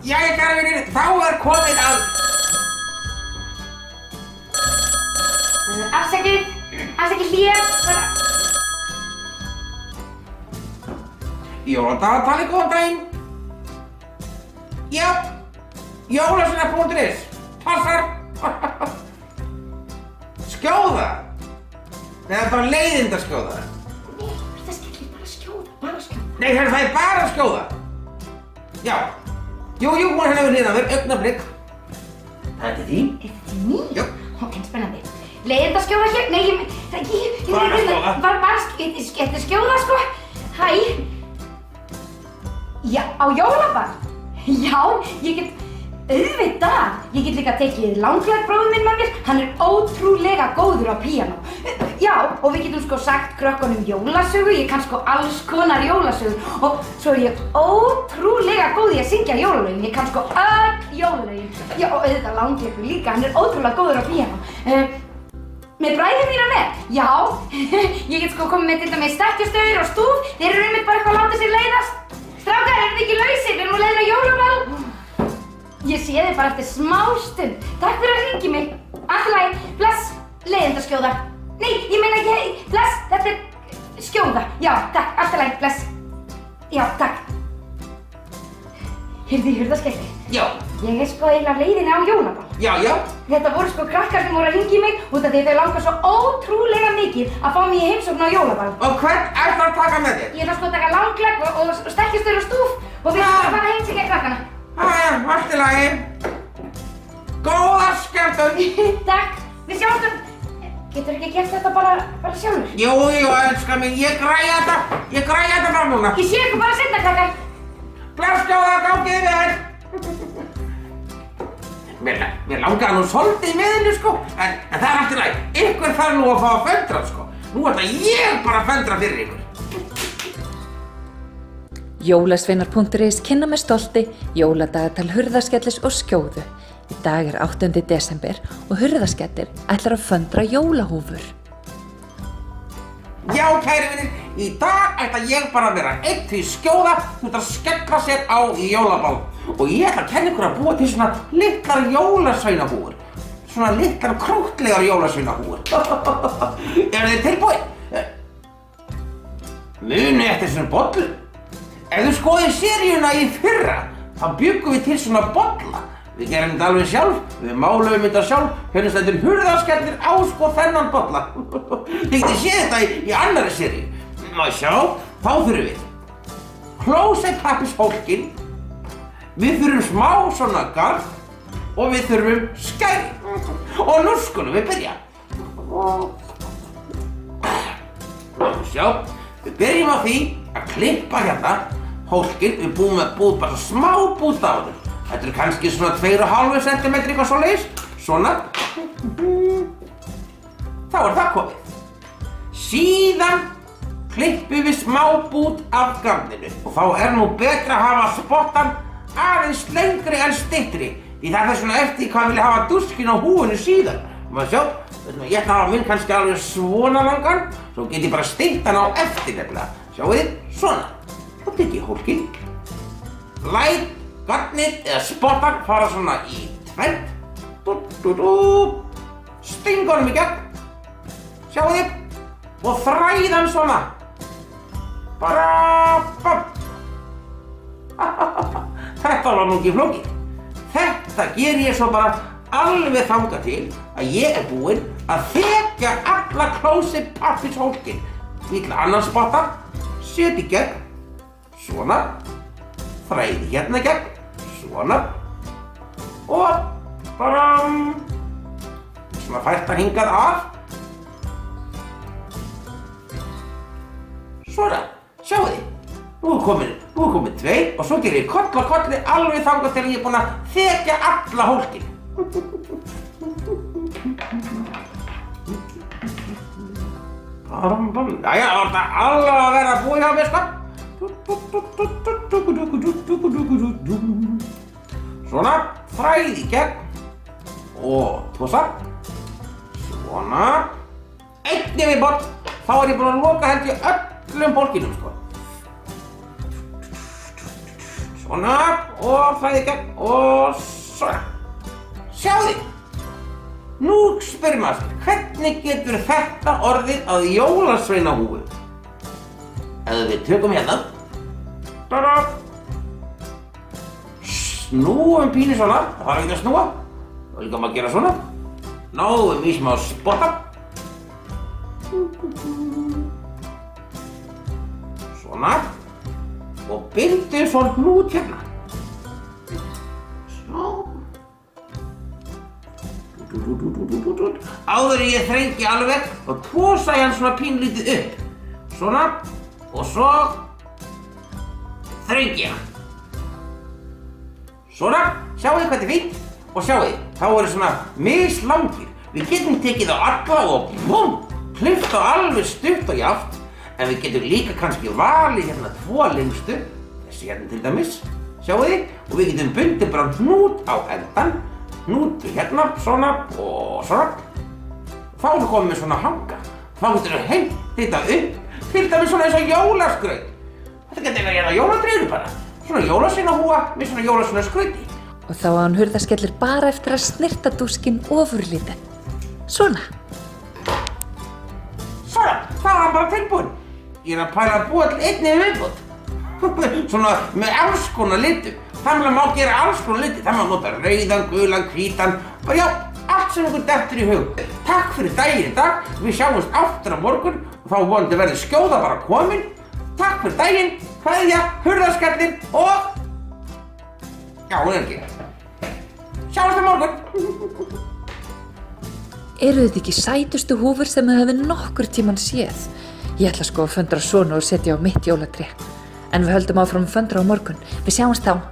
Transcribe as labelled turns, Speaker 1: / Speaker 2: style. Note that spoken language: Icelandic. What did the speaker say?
Speaker 1: Jæja, kæru vinir, þá komið að...
Speaker 2: Afsakið hlýjar,
Speaker 1: Jóladagatalið, góðan daginn. Já, jólasveinar.is, passar. Skjóða. Nei, það var leiðindaskjóða.
Speaker 2: Nei, það skellir bara skjóða.
Speaker 1: Nei, það er bara skjóða. Já. Jú, hún hefur hliðaður, augnablik. Það er til þín.
Speaker 2: Er þetta til mín?
Speaker 1: Jú.
Speaker 2: En spennandi. Leiðindaskjóða hér? Nei,
Speaker 1: Bara skjóða.
Speaker 2: Þetta er skjóða, sko. Hæ. Já, á jólaball? Já, ég get... Auðvitað! Ég get líka tekið Langlæk bróður minn með mér. Hann er ótrúlega góður á píanó. Já, og við getum sko sagt krökkunum jólasögu. Ég kann sko alls konar jólasögur. Og svo er ég ótrúlega góð í að syngja jólalögin. Ég kann sko öll jólalögin. Já, og auðvitað Langlækur líka. Hann er ótrúlega góður á píanó. Með bræður mína með? Já. Ég get sko komið með til dæmis stekkjastöður og stúf. Þeir eru einmitt bara eitthvað að láta sér leiðast. Strákar, eru þið ekki lausir? Við erum nú leiðin á jólaball. Ég sé þig bara eftir smá stund. Takk fyrir að hringja mig. Allt í lagi. Bless, leiðindaskjóða. Nei, ég meina ekki. Bless, þetta er skjóða. Já, takk. Allt í lagi. Bless. Já, takk. Heyrðu, hurðaskellir.
Speaker 1: Já.
Speaker 2: Ég er sko eiginlega á leiðinni á jólaball.
Speaker 1: Já.
Speaker 2: Þetta voru sko krakkar sem voru að hringja mig út af því þau langar svo ótrúlega mikið að fá mig í heimsókn á jólaball.
Speaker 1: Og hvern ert að taka með þér?
Speaker 2: Ég ætla sko að taka Langlæk og stekkjastöður og stúf og við ætlum að fara að heimsækja krakkana.
Speaker 1: Allt í lagi. Góða skemmtun.
Speaker 2: Takk, við sjáumst. Getur ekki gert þetta bara sjálfur?
Speaker 1: Jú, elskar mín, ég græja þetta fram núna.
Speaker 2: Ég sé ykkur bara seinna, krakkar.
Speaker 1: Bless, skjóða, gangið vel. Mér langaði nú svolítið með henni, sko. En það er allt í lagi. Ykkur þarf nú að fá að föndra, sko. Nú ætla ég bara að föndra fyrir ykkur.
Speaker 3: Jólasveinar.is kynna með stolti jóladagatal Hurðaskellis og Skjóðu. Í dag er 8. desember og Hurðaskellir ætlar að föndra jólahúfur.
Speaker 1: Já, kæri vinir, í dag ætla ég bara að vera einn því Skjóða út að skella sér á í jólaball. Og ég ætla að kenna ykkur að búa til svona litlar jólasveinahúfur. Svona litlar krúttlegar jólasveinahúfur. Eru þið tilbúin? Muni eftir svona bollu. Ef þú skoðið seríuna í fyrra, þá bjuggum við til svona bolla. Við gerum þetta alveg sjálf, við máluðum þetta sjálf, hérna stendur Hurðaskellir á sko þennan bolla. Þið getið séð þetta í annarri seríu. Má sjá, þá þurfum við klósettpappírshólkinn, við þurfum smá svona garð og við þurfum skæri. Og nú skulum við byrja. Má sjá, við byrjum á því að klippa hérna hólkinn, við búum bara smá bút á þér. Þetta er kannski svona 2,5 cm eitthvað svoleiðis. Svona. Þá er það komið. Síðan klippum við smá bút af garninu. Og þá er nú betra að hafa spottan aðeins lengri en styttri. Því það fer svona eftir hvað vilja hafa dúskinn á húinu síðan. Má sjá, ég ætla að hafa minn kannski alveg svona langan. Svo get ég bara stytt hann á eftir nefnilega. Sjáu þið, svona. Þá tek ég hólkinn. Læt garnið eða spottan fara svona í tvennt. Sting honum í gegn. Sjáu þið. Og þræð hann svona. Þetta var nú ekki flókið. Þetta ger ég svo bara alveg þangað til að ég er búinn að þekja alla klósettpappírshólkinn. Vitla annan spotta, set í gegn, svona, þræði hérna í gegn, svona og bara svona fært hann hingað af. Svona, sjáu þið, nú er komin 2 og svo gerir ég koll á kolli alveg þangað til ég er búinn að þekja alla hólkinn. Jæja, það var alveg að vera búið hjá mér, sko. Svona, þræði í gegn og tosa. Svona, einnig við bort, þá er ég búinn að loka held ég öllum hólkinum, sko. Svona og það í gegn og svona. Sjáðu! Nú spyr maður, hvernig getur þetta orðið að jólasveinahúfu? Ef við tökum hérna. Tada! Snúum pínu svona, það þarf ekki að snúa. Og líka maður að gera svona. Náðum í smá spotta. Svona. Og bindum svona hnút hérna. Svo. Áður en ég þrengi alveg og tósa ég hann svona pínlítið upp. Svona. Og svo þrengi ég hann. Svona. Sjáu þið hvað þetta er fínt. Og sjáu þið, þá eru svona mislangir. Við getum tekið á alla og búm, klippt á alveg stutt og jaft. En við getum líka kannski valið hérna 2 lengstu, þessi hérna til dæmis, sjáu þið, og við getum bundið bara hnút á endan, hnútu hérna, svona og svona. Þá erum við komið með svona hanga. Þá getum við hengt þetta upp, til dæmis svona eins og jólaskraut. Þetta getur verið hérna jólatrénu bara, svona jólasveinahúfa með svona jólasveinaskrauti.
Speaker 3: Og þá á hann hurðaskellir bara eftir að snirta dúskinn ofurlítið. Svona.
Speaker 1: Svona, þá er hann bara tilbúinn. Ég er að pæla að búa til einni viðbót. Svona með alls konar litum. Það má gera alls konar liti. Það má nota rauðan, gulan, hvítan. Bara já, allt sem ykkur dettur í hug. Takk fyrir daginn í dag. Við sjáumst aftur á morgun og þá vonandi verður skjóða bara komin. Takk fyrir daginn. Kveðja, hurðaskellir og... Já, hún er ekki. Sjáumst á morgun.
Speaker 3: Eru þetta ekki sætustu húfur sem þið hefði nokkur tímann séð? Ég ætla sko að föndra svona og setja á mitt jólatré. En við höldum áfram að föndra á morgun. Við sjáumst þá.